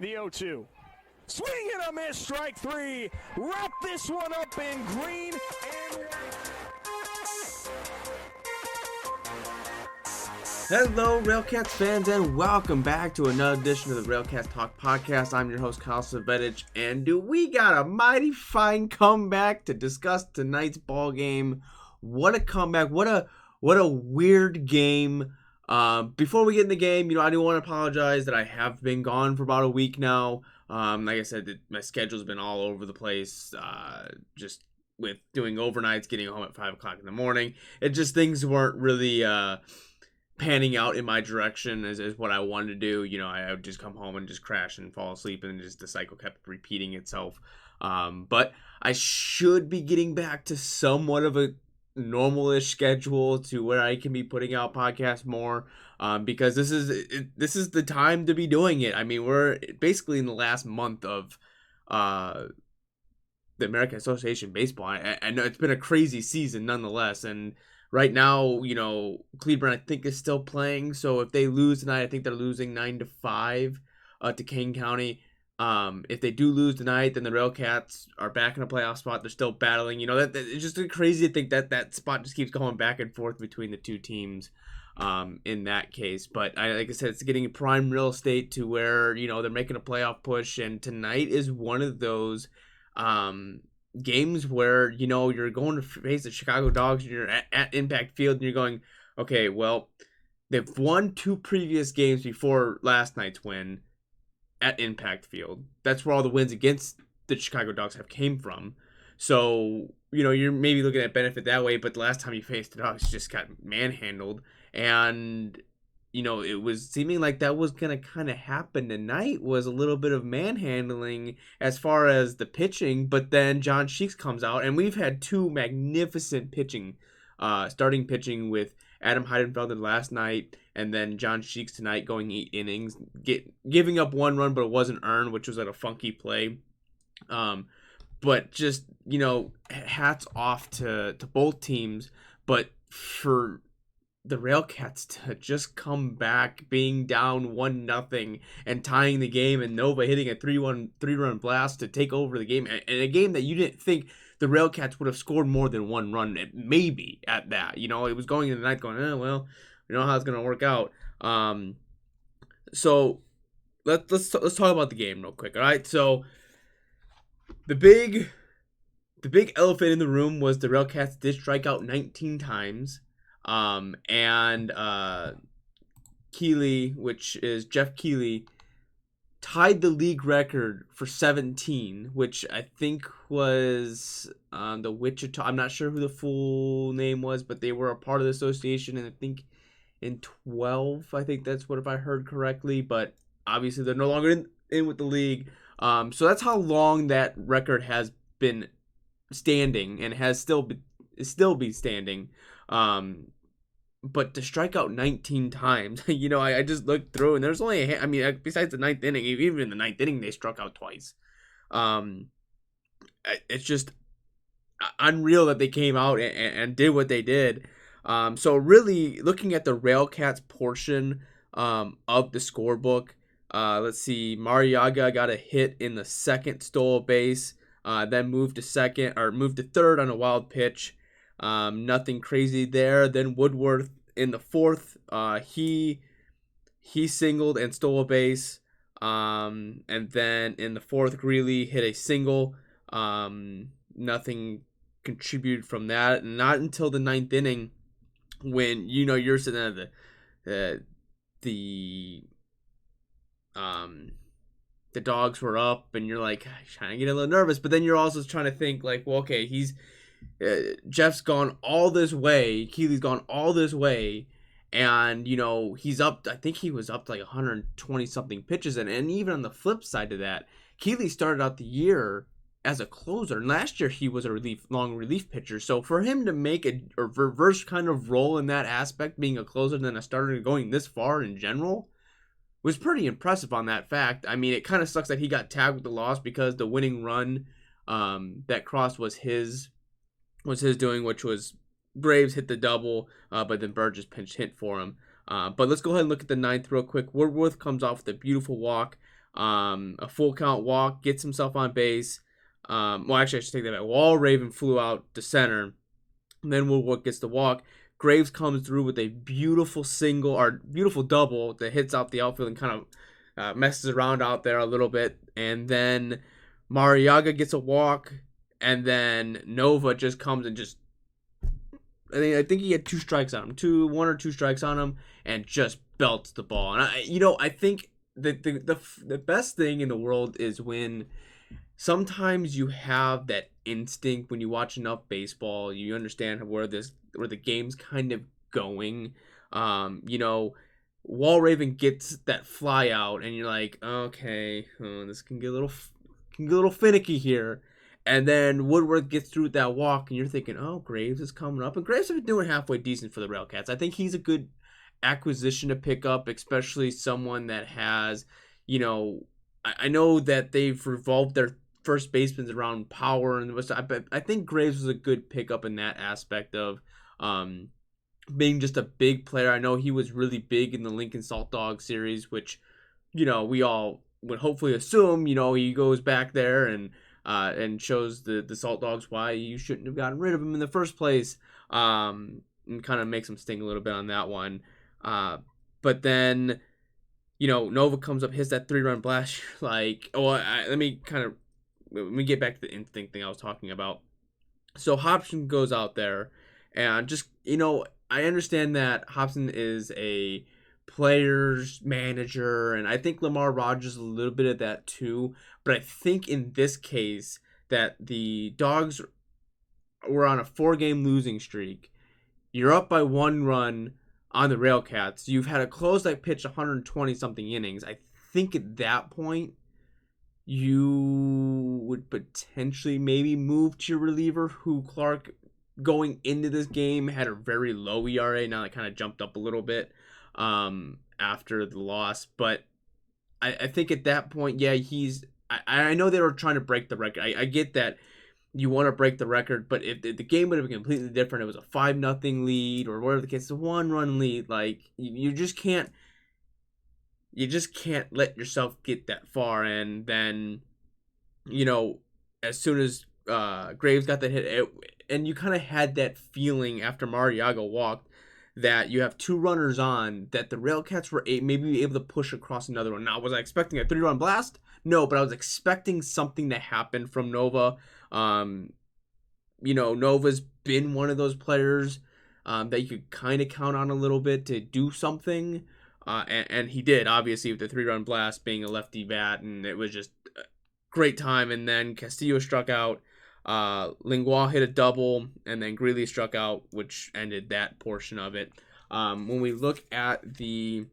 The 0-2. Swing and a miss, strike three. Wrap this one up in green and white. Hello, RailCats fans, and welcome back to another edition of the RailCats Talk podcast. I'm your host, Kyle Savedich, and we got a mighty fine comeback to discuss tonight's ball game. What a comeback! What a weird game. Before we get in the game, I do want to apologize that I have been gone for about a week now. Like I said, my schedule's been all over the place. Just with doing overnights, getting home at 5 o'clock in the morning. Things weren't really panning out in my direction as what I wanted to do. I would just come home and just crash and fall asleep, and just the cycle kept repeating itself. But I should be getting back to somewhat of a normal-ish schedule to where I can be putting out podcasts more, because this is the time to be doing it. I mean, we're basically in the last month of the American Association Baseball. I know it's been a crazy season nonetheless, and right now, Cleveland, I think, is still playing. So if they lose tonight, I think they're losing 9-5 to Kane County. If they do lose tonight, then the RailCats are back in a playoff spot. They're still battling. That it's just crazy to think that spot just keeps going back and forth between the two teams in that case. But like I said, it's getting prime real estate to where, they're making a playoff push. And tonight is one of those games where, you're going to face the Chicago Dogs and you're at Impact Field and you're going, okay, well, they've won two previous games before last night's win at Impact Field. That's where all the wins against the Chicago Dogs have came from. So, you're maybe looking at benefit that way, but the last time you faced the Dogs, just got manhandled. And, it was seeming like that was going to kind of happen tonight, was a little bit of manhandling as far as the pitching, but then John Sheaks comes out, and we've had two magnificent starting pitching with Adam Heidenfelder last night, and then John Sheaks tonight going 8 innings, giving up 1 run, but it wasn't earned, which was like a funky play. But just, hats off to both teams. But for the RailCats to just come back being down 1-0 and tying the game, and Nova hitting a 3-run blast to take over the game, and a game that you didn't think the RailCats would have scored more than 1 run, maybe at that. It was going into the night going, well, we know how it's going to work out. So let's talk about the game real quick. All right. So the big elephant in the room was the RailCats did strike out 19 times. And Keeley, which is Jeff Keeley, tied the league record for 17, which I think was the Wichita. I'm not sure who the full name was, but they were a part of the association, and I think in 12, I think that's what, if I heard correctly. But obviously they're no longer in with the league. So that's how long that record has been standing, and has still be standing. But to strike out 19 times, I just looked through, and there's only besides the 9th inning, even in the 9th inning, they struck out twice. It's just unreal that they came out and did what they did. So really, looking at the RailCats portion of the scorebook, let's see, Mariaga got a hit in the second, stole a base, then moved to third on a wild pitch. Nothing crazy there. Then Woodworth in the fourth, he singled and stole a base. And then in the fourth, Greeley hit a single. Nothing contributed from that. Not until the 9th inning, when you're sitting at the Dogs were up, and you're like trying to get a little nervous, but then you're also trying to think like, well, okay, Jeff's gone all this way, Keeley's gone all this way, and he's up. I think he was up to like 120 something pitches, and even on the flip side of that, Keeley started out the year as a closer, and last year he was a long relief pitcher. So for him to make a reverse kind of role in that aspect, being a closer than a starter, going this far in general, was pretty impressive on that fact. I mean, it kind of sucks that he got tagged with the loss, because the winning run that crossed was his doing, which was Graves hit the double, but then Burgess pinch hit for him. But let's go ahead and look at the 9th real quick. Woodworth comes off with a beautiful walk. A full count walk, gets himself on base. Well, actually, I should take that back. Wall Raven flew out to center. And then Woodward gets the walk. Graves comes through with a beautiful single or beautiful double that hits out the outfield and kind of messes around out there a little bit. And then Mariaga gets a walk. And then Nova just comes and just, I think he had 2 strikes on him, 1 or 2 strikes on him, and just belts the ball. And I think that the best thing in the world is when sometimes you have that instinct when you watch enough baseball, you understand where the game's kind of going. Wall Raven gets that fly out, and you're like, okay, this can get a little finicky here. And then Woodworth gets through that walk, and you're thinking, oh, Graves is coming up. And Graves has been doing halfway decent for the RailCats. I think he's a good acquisition to pick up, especially someone that has, I know that they've revolved their first baseman around power, and but I think Graves was a good pickup in that aspect of being just a big player. I know he was really big in the Lincoln Salt Dog series, which we all would hopefully assume he goes back there and shows the Salt Dogs why you shouldn't have gotten rid of him in the first place, and kind of makes them sting a little bit on that one. But then Nova comes up, hits that 3-run blast. Like, let me get back to the instinct thing I was talking about. So Hobson goes out there, and just I understand that Hobson is a player's manager, and I think Lamar Rogers a little bit of that too. But I think in this case that the Dogs were on a 4-game losing streak. You're up by 1 run on the RailCats. You've had a close that pitch 120 something innings. I think at that point you would potentially maybe move to your reliever, who Clark going into this game had a very low ERA. Now it kind of jumped up a little bit after the loss. But I think at that point, yeah, I know they were trying to break the record. I get that you want to break the record, but if the game would have been completely different, it was a 5-0 lead or whatever the case, a 1-run lead, like you just can't let yourself get that far. And then as soon as Graves got that hit, and you kind of had that feeling after Mariaga walked that you have 2 runners on, that the RailCats were maybe able to push across another one. Now, was I expecting a 3-run blast? No, but I was expecting something to happen from Nova. Nova's been one of those players that you could kind of count on a little bit to do something. And he did, obviously, with the 3-run blast, being a lefty bat, and it was just a great time. And then Castillo struck out. Lingua hit a double, and then Greeley struck out, which ended that portion of it. When we look at the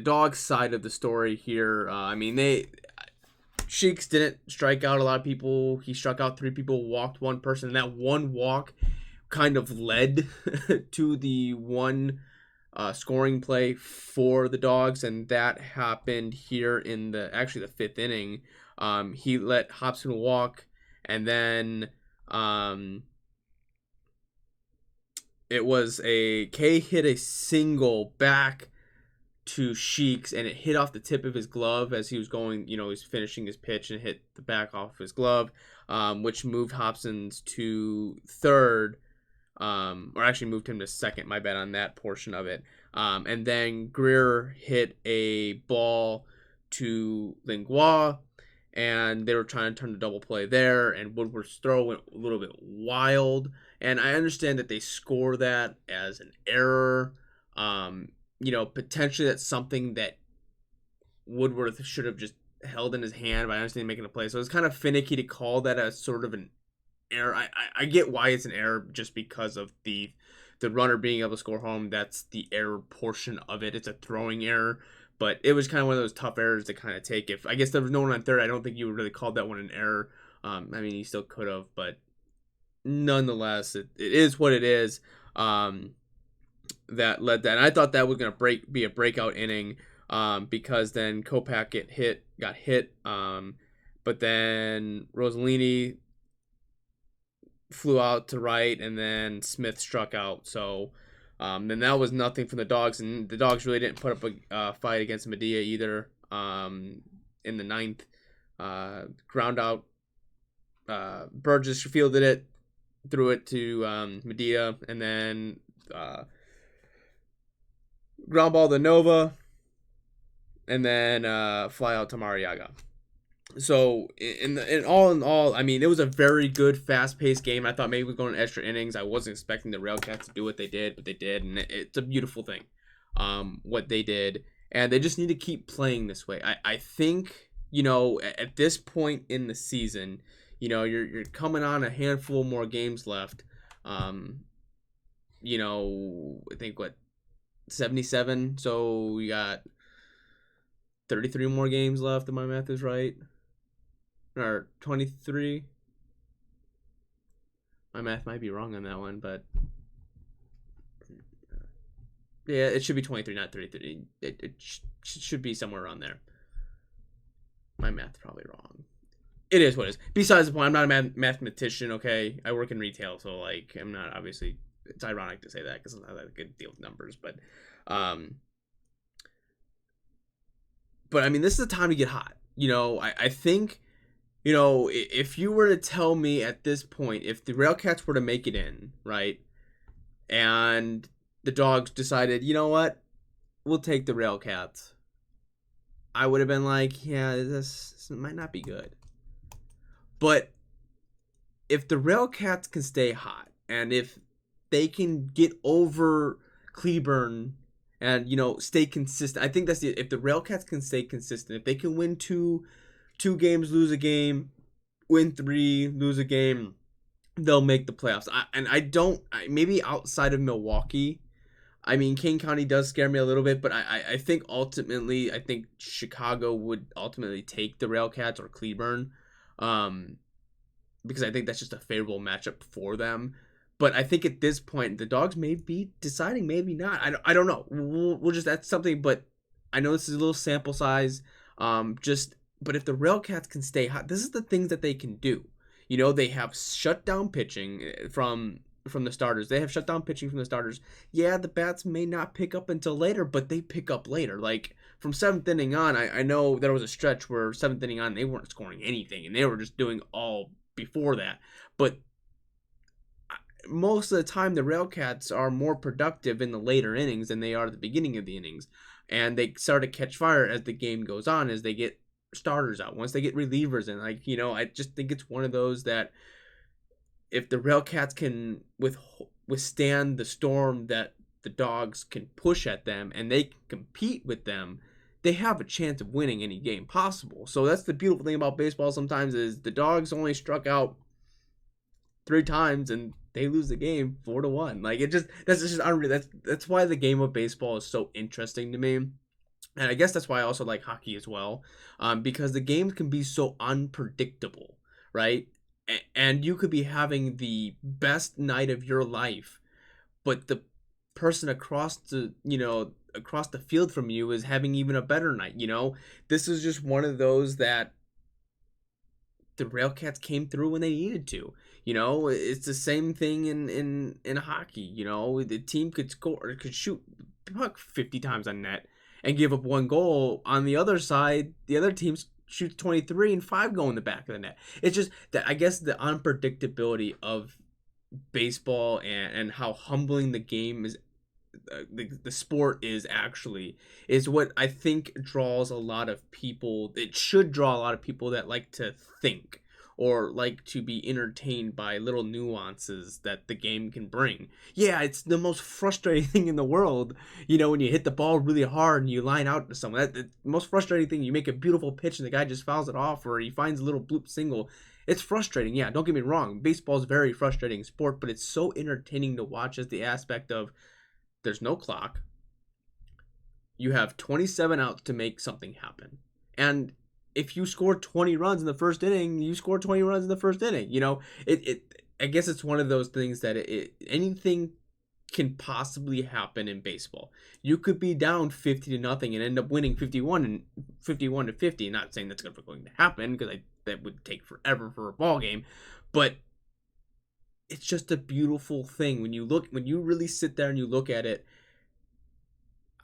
Dogs side of the story here, Sheaks didn't strike out a lot of people. He struck out 3 people, walked 1 person, and that one walk kind of led to the one scoring play for the Dogs, and that happened here in the 5th inning. He let Hobson walk, and then it was K hit a single back to Sheaks, and it hit off the tip of his glove as he was going, he was finishing his pitch, and hit the back off his glove, which moved Hobson's to third, or actually moved him to second, my bad on that portion of it. And then Greer hit a ball to Lingua, and they were trying to turn the double play there, and Woodward's throw went a little bit wild, and I understand that they score that as an error. Potentially that's something that Woodworth should have just held in his hand, but I understand making a play. So it's kind of finicky to call that as sort of an error. I get why it's an error, just because of the runner being able to score home. That's the error portion of it. It's a throwing error, but it was kind of one of those tough errors to kind of take. If I guess there was no one on third, I don't think you would really call that one an error. You still could have, but nonetheless, it is what it is. That led that. And I thought that was going to be a breakout inning, because then Kopak got hit, but then Rossellini flew out to right, and then Smith struck out. So Then that was nothing from the Dogs, and the Dogs really didn't put up a fight against Medina either. In the ninth, ground out. Burgess fielded it, threw it to Medina, and then ground ball to Nova, and then fly out to Mariaga. So in all, I mean, it was a very good, fast-paced game. I thought maybe we were going to extra innings. I wasn't expecting the RailCats to do what they did, but they did, and it's a beautiful thing, what they did. And they just need to keep playing this way. I think, at this point in the season, you're coming on a handful more games left. I think 77. So we got 33 more games left, if my math is right. Or 23. My math might be wrong on that one, but yeah, it should be 23, not 33. It should be somewhere around there. My math's probably wrong. It is what it is. Besides the point, I'm not a mathematician, okay? I work in retail, so, I'm not, obviously, it's ironic to say that because I'm not that good deal with numbers, but I mean, this is the time to get hot. I think, if you were to tell me at this point, if the RailCats were to make it in, right, and the Dogs decided, you know what, we'll take the RailCats, I would have been like, yeah, this might not be good. But if the RailCats can stay hot, and if they can get over Cleburne and, stay consistent, I think that's if the RailCats can stay consistent, if they can win two games, lose a game, win 3, lose a game, they'll make the playoffs. Maybe outside of Milwaukee, I mean, King County does scare me a little bit, but I think ultimately, I think Chicago would ultimately take the RailCats or Cleburne, because I think that's just a favorable matchup for them. But I think at this point, the Dogs may be deciding, maybe not. I don't know. We'll just, that's something, but I know this is a little sample size, but if the RailCats can stay hot, this is the things that they can do. They have shut down pitching from the starters. They have shut down pitching from the starters. Yeah, the bats may not pick up until later, but they pick up later. Like, from 7th inning on, I know there was a stretch where 7th inning on, they weren't scoring anything, and they were just doing all before that. But most of the time, the RailCats are more productive in the later innings than they are at the beginning of the innings. And they start to catch fire as the game goes on, as they get starters out, once they get relievers in. I just think it's one of those that if the RailCats can withstand the storm that the Dogs can push at them, and they can compete with them, they have a chance of winning any game possible. So that's the beautiful thing about baseball sometimes, is the Dogs only struck out 3 times and they lose the game 4-1. That's just unreal. That's why the game of baseball is so interesting to me. And I guess that's why I also like hockey as well, because the games can be so unpredictable, right? And you could be having the best night of your life, but the person across the field from you is having even a better night. This is just one of those that the RailCats came through when they needed to. It's the same thing in hockey. The team could shoot puck 50 times on net and give up 1 goal. On the other side, the other team shoots 23 and 5 go in the back of the net. It's just that, I guess, the unpredictability of baseball and how humbling the game is, the sport is what I think draws a lot of people. It should draw a lot of people that like to think or like to be entertained by little nuances that the game can bring. Yeah, it's the most frustrating thing in the world, when you hit the ball really hard and you line out to someone. The most frustrating thing, you make a beautiful pitch and the guy just fouls it off, or he finds a little bloop single. It's frustrating, yeah, don't get me wrong. Baseball is a very frustrating sport, but it's so entertaining to watch, as the aspect of there's no clock. You have 27 outs to make something happen. And if you score 20 runs in the first inning, you score 20 runs in the first inning. I guess it's one of those things that anything can possibly happen in baseball. You could be down 50-0 and end up winning 51-50. Not saying that's going to happen, because that would take forever for a ball game, but it's just a beautiful thing when you really sit there and you look at it,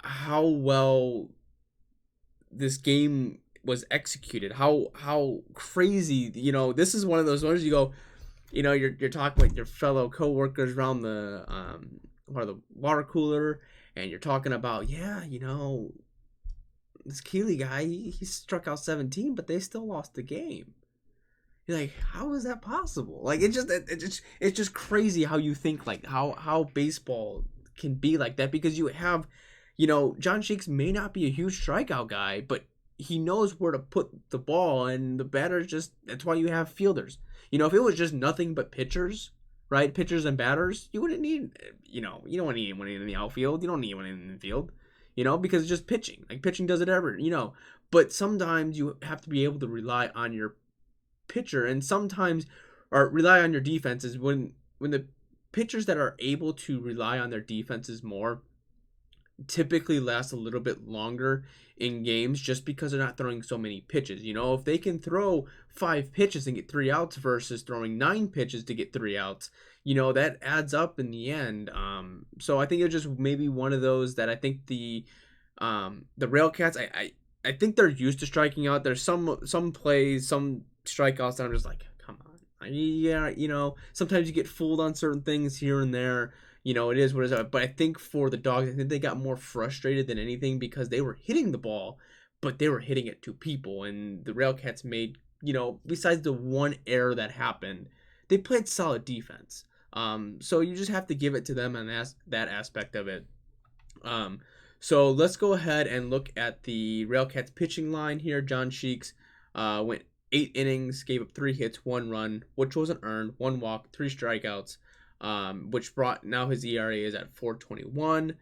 how well this game was executed, how crazy. This is one of those ones you go, you're talking with your fellow coworkers around the the water cooler, and you're talking about, this Keeley guy, he struck out 17, but they still lost the game. You're like, how is that possible? Like, it's just crazy how you think, like, how baseball can be like that, because you have, John Sheaks may not be a huge strikeout guy, but he knows where to put the ball, and the batters that's why you have fielders. If it was just nothing but pitchers, right? Pitchers and batters, you wouldn't need, you don't need anyone in the outfield. You don't need anyone in the field, because it's just pitching. Like, pitching does it ever, But sometimes you have to be able to rely on your pitcher, and sometimes, or rely on your defenses. When the pitchers that are able to rely on their defenses more typically last a little bit longer in games, just because they're not throwing so many pitches. If they can throw 5 pitches and get 3 outs versus throwing 9 pitches to get 3 outs, that adds up in the end. So I think it's just maybe one of those that I think the RailCats, I think they're used to striking out. There's some plays, some strikeouts that I'm just like, come on. Yeah, sometimes you get fooled on certain things here and there. It is what it is. But I think for the Dogs, I think they got more frustrated than anything, because they were hitting the ball, but they were hitting it to people. And the RailCats made, besides the one error that happened, they played solid defense. So you just have to give it to them on that aspect of it. So let's go ahead and look at the RailCats pitching line here. John Sheaks went 8 innings, gave up 3 hits, 1 run, which wasn't earned, 1 walk, 3 strikeouts. Which brought, now his ERA is at 4.21.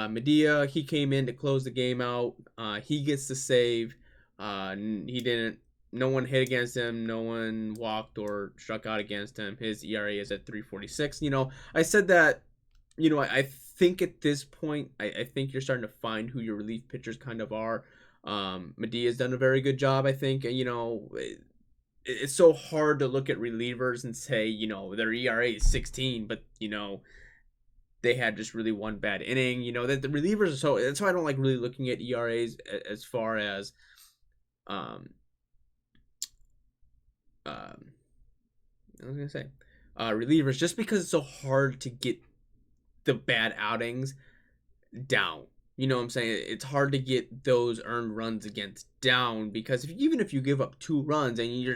Medina, he came in to close the game out. He gets the save. No one hit against him. No one walked or struck out against him. His ERA is at 3.46. I said that, I think at this point, I think you're starting to find who your relief pitchers kind of are. Media's done a very good job, I think. It's so hard to look at relievers and say, their ERA is 16, but, they had just really one bad inning. That the relievers are so, that's why I don't like really looking at ERAs as far as, relievers, just because it's so hard to get the bad outings down. You know what I'm saying? It's hard to get those earned runs against down, because even if you give up 2 runs and your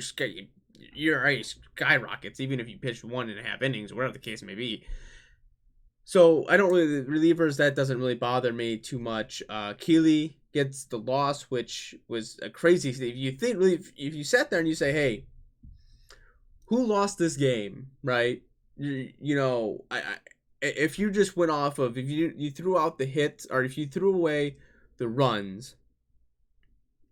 ERA skyrockets, even if you pitch 1.5 innings, or whatever the case may be. So I don't really, relievers, that doesn't really bother me too much. Keeley gets the loss, which was a crazy thing. If you sat there and you say, hey, who lost this game, right? If you just went off of, if you threw out the hits, or if you threw away the runs,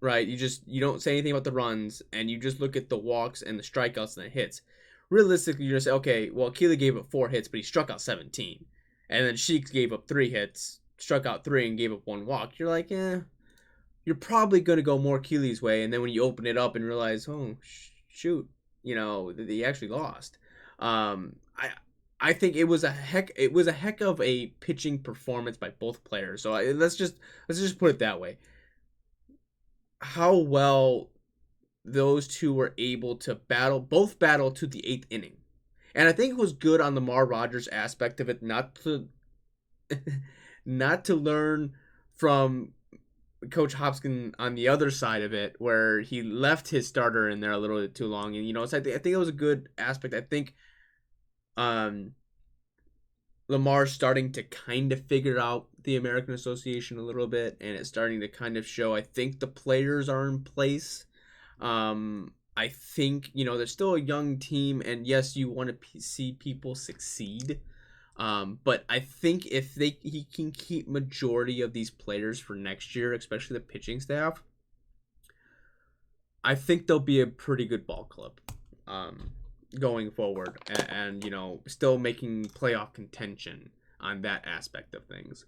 right? You don't say anything about the runs, and you just look at the walks and the strikeouts and the hits. Realistically, you're just say, okay, well, Keeley gave up 4 hits, but he struck out 17. And then Sheaks gave up 3 hits, struck out 3, and gave up 1 walk. You're like, you're probably going to go more Keeley's way. And then when you open it up and realize, oh, shoot, they actually lost. I think it was a heck of a pitching performance by both players. So let's just put it that way. How well those two were able to battle to the 8th inning. And I think it was good on the Mar Rogers aspect of it, not to learn from Coach Hopkins on the other side of it, where he left his starter in there a little bit too long. And so I think it was a good aspect. I think Lamar's starting to kind of figure out the American Association a little bit, and it's starting to kind of show. I think the players are in place. I think, they're still a young team, and yes, you want to see people succeed. But I think if he can keep majority of these players for next year, especially the pitching staff, I think they'll be a pretty good ball club going forward, and still making playoff contention on that aspect of things.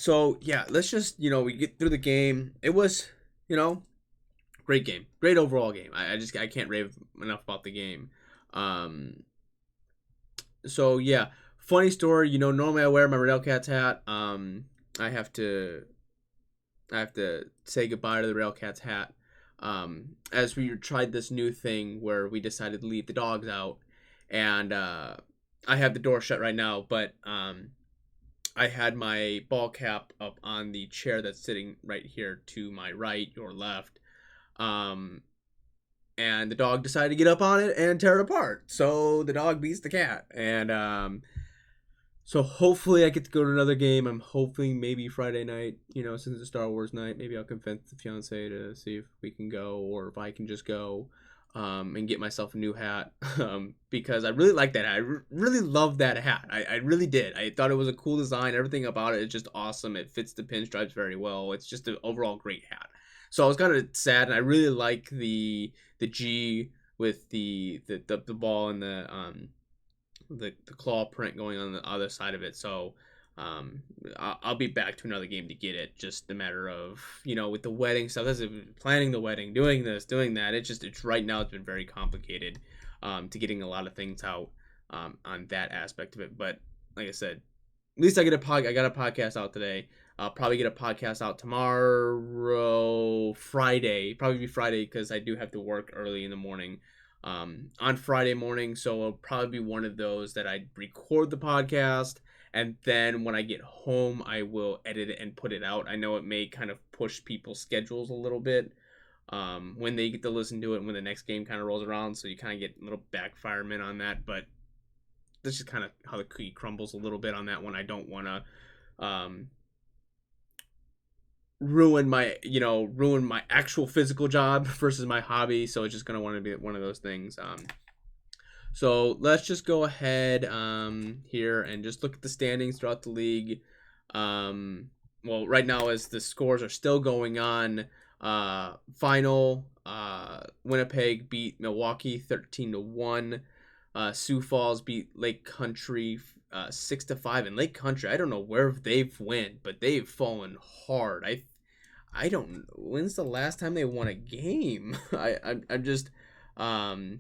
So yeah, let's just, we get through the game. It was, great game, great overall game. I can't rave enough about the game. So yeah, funny story. Normally I wear my RailCats hat. I have to say goodbye to the RailCats hat. As we tried this new thing where we decided to leave the dogs out, and I have the door shut right now, but I had my ball cap up on the chair that's sitting right here to my right, your left. Um, and the dog decided to get up on it and tear it apart. So the dog beats the cat, and so hopefully I get to go to another game. I'm hoping maybe Friday night, since it's a Star Wars night, maybe I'll convince the fiance to see if we can go or if I can just go and get myself a new hat because I really like that hat. I really love that hat. I really did. I thought it was a cool design. Everything about it is just awesome. It fits the pinstripes very well. It's just an overall great hat. So I was kind of sad, and I really like the G with the ball and the claw print going on the other side of it. So I'll be back to another game to get it. Just a matter of with the wedding stuff. That's planning the wedding, doing this, doing that. It's right now. It's been very complicated to getting a lot of things out on that aspect of it. But like I said, at least I got a podcast out today. I'll probably get a podcast out tomorrow, Friday. Probably be Friday because I do have to work early in the morning on Friday morning. So it'll probably be one of those that I record the podcast, and then when I get home, I will edit it and put it out. I know it may kind of push people's schedules a little bit when they get to listen to it and when the next game kind of rolls around. So you kind of get a little backfireman on that, but that's just kind of how the cookie crumbles a little bit on that one. I don't want to ruin my actual physical job versus my hobby, so it's just gonna want to be one of those things. So let's just go ahead here and just look at the standings throughout the league. Well, right now as the scores are still going on, final Winnipeg beat Milwaukee 13-1. Sioux Falls beat Lake Country 6-5. And Lake Country, I don't know where they've went, but they've fallen hard. I don't. When's the last time they won a game? I'm just. I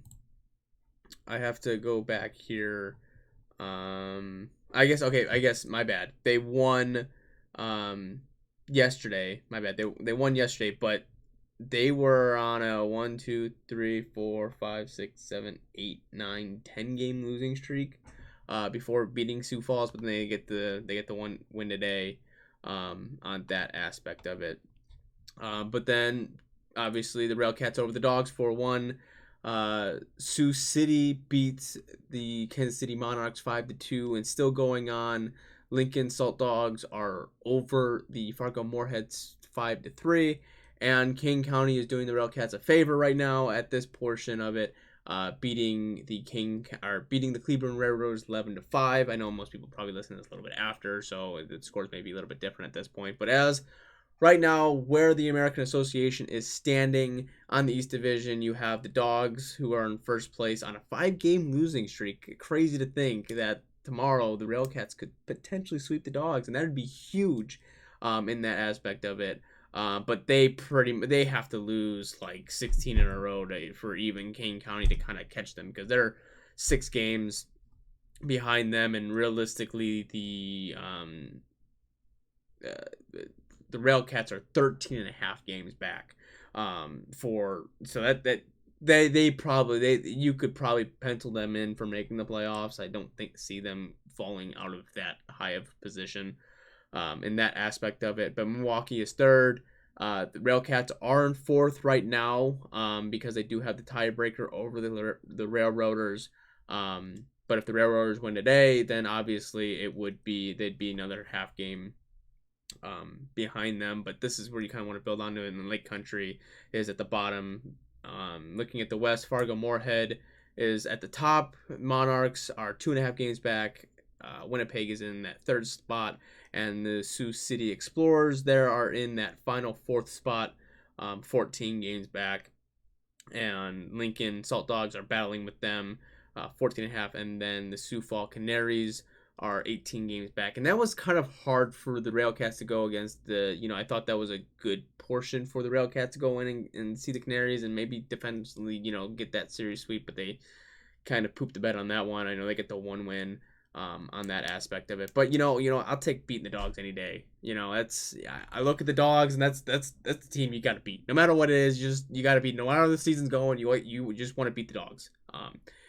have to go back here. I guess my bad. They won. Yesterday. My bad. They won yesterday, but they were on a 1, 2, 3, 4, 5, 6, 7, 8, 9, 10 game losing streak. Before beating Sioux Falls, but then they get the one win today. On that aspect of it. But then, obviously, the RailCats over the Dogs 4-1. Sioux City beats the Kansas City Monarchs 5-2, and still going on. Lincoln Salt Dogs are over the Fargo Moorheads 5-3, and King County is doing the RailCats a favor right now at this portion of it, beating the Cleveland Railroads 11-5. I know most people probably listen to this a little bit after, so the scores may be a little bit different at this point, but as right now, where the American Association is standing on the East Division, you have the Dogs, who are in first place on a 5-game losing streak. Crazy to think that tomorrow the RailCats could potentially sweep the Dogs, and that would be huge in that aspect of it. But they have to lose like 16 in a row for even Kane County to kind of catch them, because they're 6 games behind them, and realistically the RailCats are 13 and a half games back. You could probably pencil them in for making the playoffs. I don't see them falling out of that high of position in that aspect of it. But Milwaukee is third. The RailCats are in fourth right now because they do have the tiebreaker over the Railroaders. But if the Railroaders win today, then obviously they'd be another half game behind them. But this is where you kind of want to build onto it. And the Lake Country is at the bottom. Looking at the West, Fargo Moorhead is at the top. Monarchs are 2.5 games back. Winnipeg is in that third spot, and the Sioux City Explorers there are in that final fourth spot, 14 games back. And Lincoln Salt Dogs are battling with them, 14.5, and then the Sioux Falls Canaries are 18 games back. And that was kind of hard for the RailCats to go against I thought that was a good portion for the RailCats to go in and see the Canaries and maybe defensively, get that series sweep, but they kind of pooped the bed on that one. I know they get the 1 win on that aspect of it, but I'll take beating the Dogs any day. I look at the Dogs, and that's the team you got to beat, no matter what it is. You got to beat, no matter how the season's going. You just want to beat the Dogs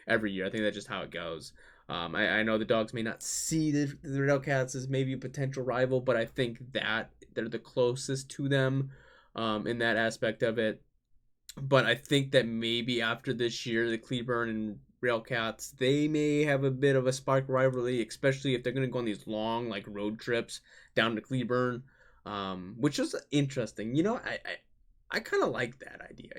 every year. I think that's just how it goes. I know the Dogs may not see the RailCats as maybe a potential rival, but I think that they're the closest to them in that aspect of it. But I think that maybe after this year, the Cleburne and RailCats, they may have a bit of a spark rivalry, especially if they're going to go on these long road trips down to Cleburne, which is interesting. I kind of like that idea.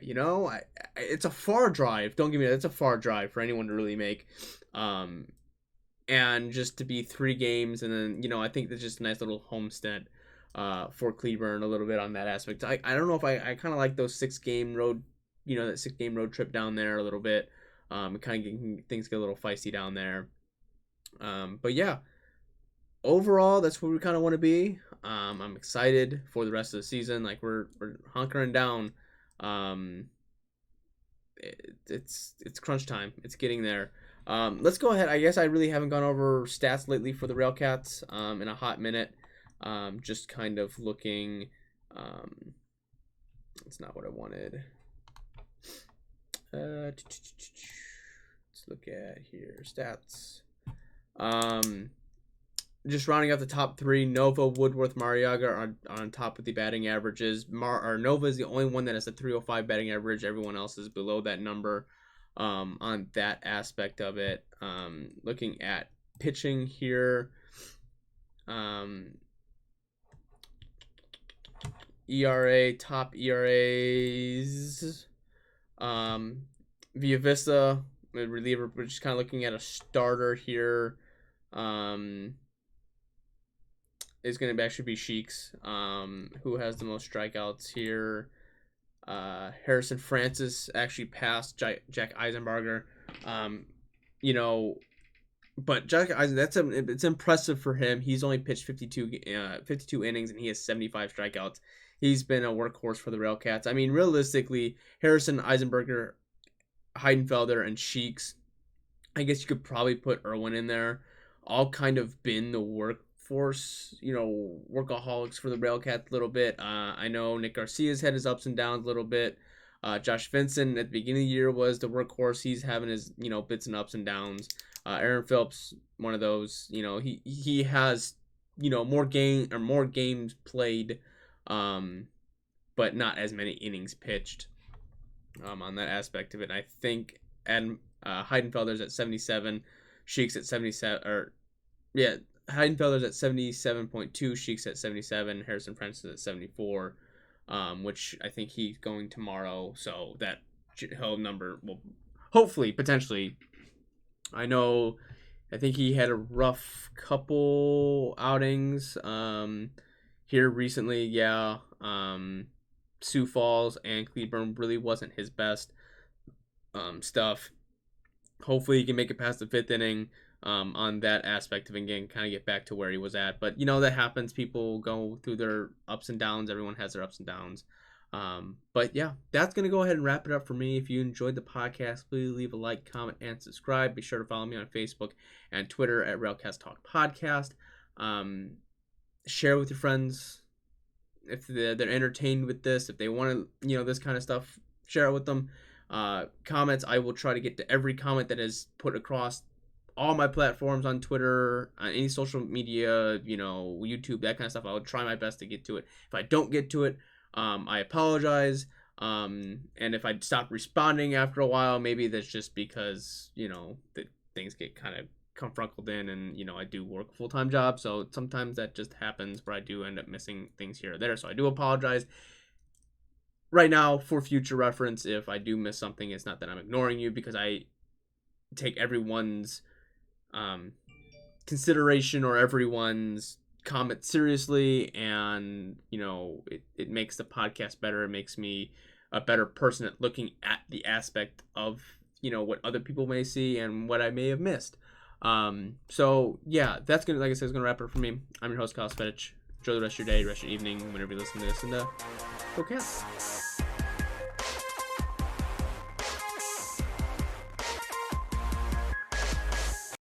It's a far drive. Don't get me wrong, it's a far drive for anyone to really make. And just to be 3 games, and then I think that's just a nice little homestead for Cleburne a little bit on that aspect. I don't know if I kind of like those 6-game road, that 6-game road trip down there a little bit. Kind of things get a little feisty down there. But yeah, overall, that's where we kind of want to be. I'm excited for the rest of the season. We're hunkering down. It's crunch time. It's getting there. Let's go ahead. I guess I really haven't gone over stats lately for the RailCats in a hot minute. Just kind of looking. It's not what I wanted. Let's look at here. Stats. Just rounding out the top 3, Nova, Woodworth, Mariaga are on top with the batting averages. Nova is the only one that has a 305 batting average. Everyone else is below that number on that aspect of it. Looking at pitching here. ERA, top ERAs. Via Vista, a reliever. We're just kind of looking at a starter here. Is going to actually be Sheaks, who has the most strikeouts here. Harrison Francis actually passed Jack Eisenberger. But Jack Eisenberger, it's impressive for him. He's only pitched 52 innings, and he has 75 strikeouts. He's been a workhorse for the RailCats. I mean, realistically, Harrison, Eisenberger, Heidenfelder, and Sheaks, I guess you could probably put Irwin in there, all kind of been the workforce, workaholics for the RailCats a little bit. I know Nick Garcia's had his ups and downs a little bit. Josh Vincent at the beginning of the year was the workhorse. He's having his, bits and ups and downs. Aaron Phillips, one of those, he has, more games played, but not as many innings pitched on that aspect of it. I think Heidenfelder's at 77, Sheaks at 77, Heidenfelder's at 77.2, Sheaks at 77, Harrison Francis at 74, which I think he's going tomorrow, so that whole number will hopefully, potentially, I think he had a rough couple outings here recently, Sioux Falls and Cleburne really wasn't his best stuff. Hopefully he can make it past the 5th inning on that aspect of it again, kind of get back to where he was at. But, that happens. People go through their ups and downs. Everyone has their ups and downs. But, yeah, that's going to go ahead and wrap it up for me. If you enjoyed the podcast, please leave a like, comment, and subscribe. Be sure to follow me on Facebook and Twitter at RailCats Talk Podcast. Share with your friends if they're entertained with this. If they want to, this kind of stuff, share it with them. Comments, I will try to get to every comment that is put across all my platforms on Twitter, on any social media, YouTube, that kind of stuff. I will try my best to get to it. If I don't get to it, I apologize. And if I stop responding after a while, maybe that's just because, that things get kind of confronted in, and, I do work a full-time job. So sometimes that just happens where I do end up missing things here or there. So I do apologize. Right now, for future reference, if I do miss something, it's not that I'm ignoring you, because I take everyone's consideration or everyone's comment seriously, and it makes the podcast better. It makes me a better person at looking at the aspect of what other people may see and what I may have missed. So yeah, that's gonna, like I said, is gonna wrap it up for me. I'm your host, Kyle Svedich. Enjoy the rest of your day, rest of your evening, whenever you listen to this, and go Cats.